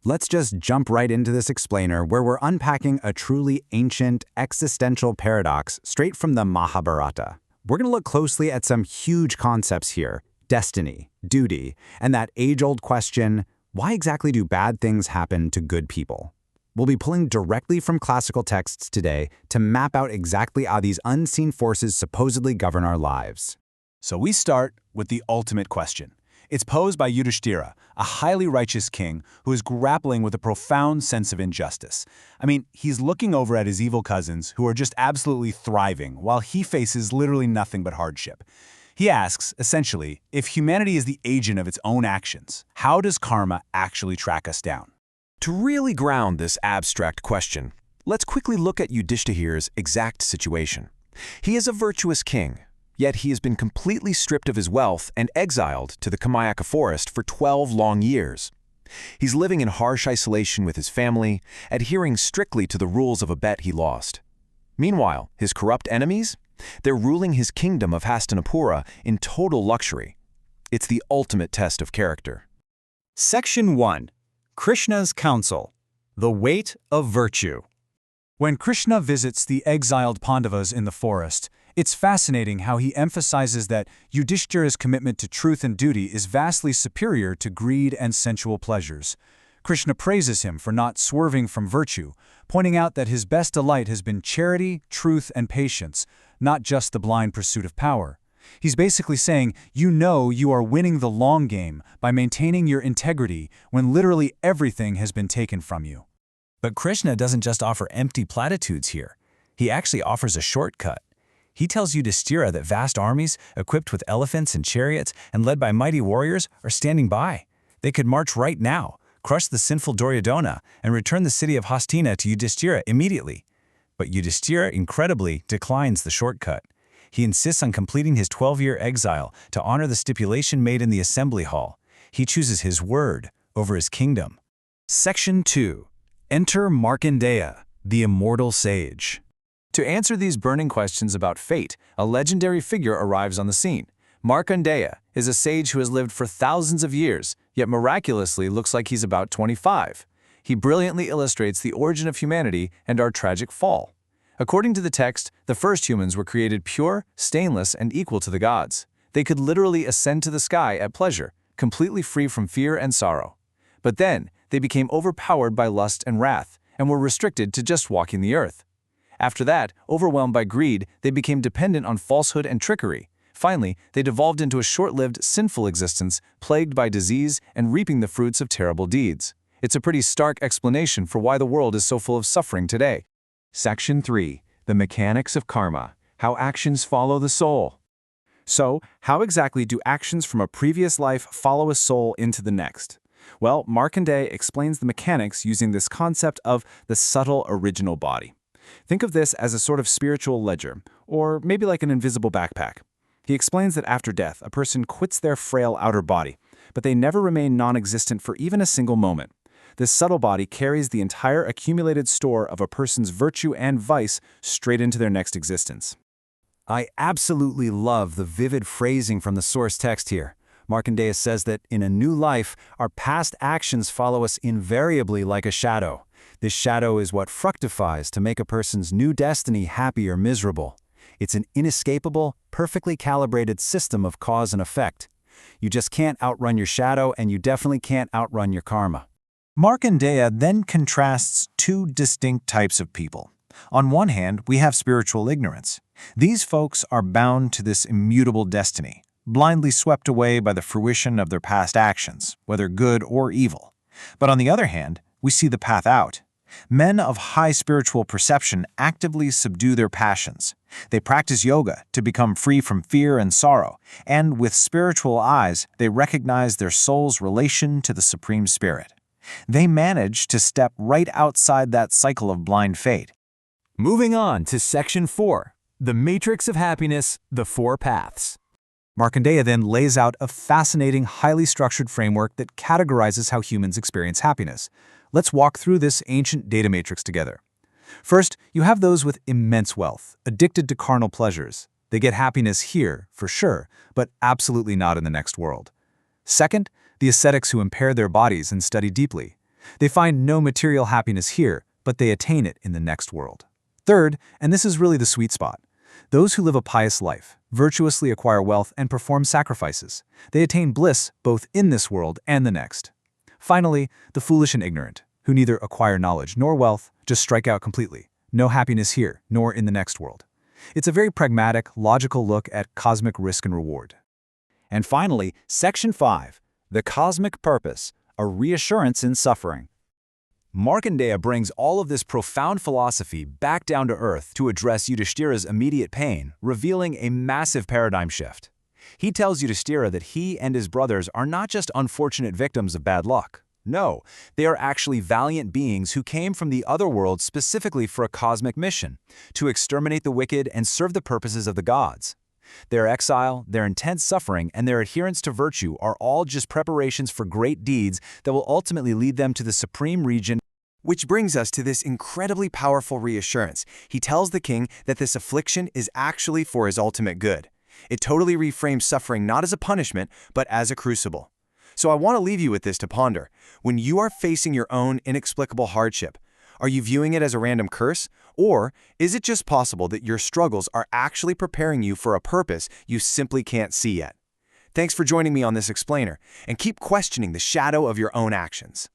Let's just jump right into this explainer where we're unpacking a truly ancient, existential paradox straight from the Mahabharata. We're going to look closely at some huge concepts here: destiny, duty, and that age-old question, why exactly do bad things happen to good people? We'll be pulling directly from classical texts today to map out exactly how these unseen forces supposedly govern our lives. So we start with the ultimate question. It's posed by Yudhishthira, a highly righteous king who is grappling with a profound sense of injustice. I mean, he's looking over at his evil cousins who are just absolutely thriving while he faces literally nothing but hardship. He asks, essentially, if humanity is the agent of its own actions, how does karma actually track us down? To really ground this abstract question, let's quickly look at Yudhishthira's exact situation. He is a virtuous king, yet he has been completely stripped of his wealth and exiled to the Kamyaka forest for 12 long years. He's living in harsh isolation with his family, adhering strictly to the rules of a bet he lost. Meanwhile, his corrupt enemies? They're ruling his kingdom of Hastina in total luxury. It's the ultimate test of character. Section 1. Krishna's Counsel. The Weight of Virtue. When Krishna visits the exiled Pandavas in the forest, it's fascinating how he emphasizes that Yudhishthira's commitment to truth and duty is vastly superior to greed and sensual pleasures. Krishna praises him for not swerving from virtue, pointing out that his best delight has been charity, truth, and patience, not just the blind pursuit of power. He's basically saying, you know you are winning the long game by maintaining your integrity when literally everything has been taken from you. But Krishna doesn't just offer empty platitudes here. He actually offers a shortcut. He tells Yudhishthira that vast armies, equipped with elephants and chariots and led by mighty warriors, are standing by. They could march right now, crush the sinful Duryodhana, and return the city of Hastina to Yudhishthira immediately. But Yudhishthira, incredibly, declines the shortcut. He insists on completing his 12-year exile to honor the stipulation made in the assembly hall. He chooses his word over his kingdom. Section 2. Enter Markandeya, the immortal sage. To answer these burning questions about fate, a legendary figure arrives on the scene. Markandeya is a sage who has lived for thousands of years, yet miraculously looks like he's about 25. He brilliantly illustrates the origin of humanity and our tragic fall. According to the text, the first humans were created pure, stainless, and equal to the gods. They could literally ascend to the sky at pleasure, completely free from fear and sorrow. But then, they became overpowered by lust and wrath, and were restricted to just walking the earth. After that, overwhelmed by greed, they became dependent on falsehood and trickery. Finally, they devolved into a short-lived, sinful existence, plagued by disease and reaping the fruits of terrible deeds. It's a pretty stark explanation for why the world is so full of suffering today. Section 3. The Mechanics of Karma. How actions follow the soul. So, how exactly do actions from a previous life follow a soul into the next? Well, Markandeya explains the mechanics using this concept of the subtle original body. Think of this as a sort of spiritual ledger, or maybe like an invisible backpack. He explains that after death, a person quits their frail outer body, but they never remain non-existent for even a single moment. This subtle body carries the entire accumulated store of a person's virtue and vice straight into their next existence. I absolutely love the vivid phrasing from the source text here. Markandeya says that in a new life, our past actions follow us invariably like a shadow. This shadow is what fructifies to make a person's new destiny happy or miserable. It's an inescapable, perfectly calibrated system of cause and effect. You just can't outrun your shadow, and you definitely can't outrun your karma. Markandeya then contrasts two distinct types of people. On one hand, we have spiritual ignorance. These folks are bound to this immutable destiny, blindly swept away by the fruition of their past actions, whether good or evil. But on the other hand, we see the path out. Men of high spiritual perception actively subdue their passions. They practice yoga to become free from fear and sorrow, and with spiritual eyes, they recognize their soul's relation to the Supreme Spirit. They manage to step right outside that cycle of blind fate. Moving on to Section 4, the Matrix of Happiness, the Four Paths. Markandeya then lays out a fascinating, highly structured framework that categorizes how humans experience happiness. Let's walk through this ancient data matrix together. First, you have those with immense wealth, addicted to carnal pleasures. They get happiness here, for sure, but absolutely not in the next world. Second, the ascetics who impair their bodies and study deeply. They find no material happiness here, but they attain it in the next world. Third, and this is really the sweet spot, those who live a pious life, virtuously acquire wealth and perform sacrifices. They attain bliss both in this world and the next. Finally, the foolish and ignorant, who neither acquire knowledge nor wealth, just strike out completely. No happiness here, nor in the next world. It's a very pragmatic, logical look at cosmic risk and reward. And finally, Section 5, the cosmic purpose, a reassurance in suffering. Markandeya brings all of this profound philosophy back down to earth to address Yudhishthira's immediate pain, revealing a massive paradigm shift. He tells Yudhishthira that he and his brothers are not just unfortunate victims of bad luck. No, they are actually valiant beings who came from the other world specifically for a cosmic mission, to exterminate the wicked and serve the purposes of the gods. Their exile, their intense suffering, and their adherence to virtue are all just preparations for great deeds that will ultimately lead them to the supreme region. Which brings us to this incredibly powerful reassurance. He tells the king that this affliction is actually for his ultimate good. It totally reframes suffering not as a punishment, but as a crucible. So I want to leave you with this to ponder. When you are facing your own inexplicable hardship, are you viewing it as a random curse? Or is it just possible that your struggles are actually preparing you for a purpose you simply can't see yet? Thanks for joining me on this explainer, and keep questioning the shadow of your own actions.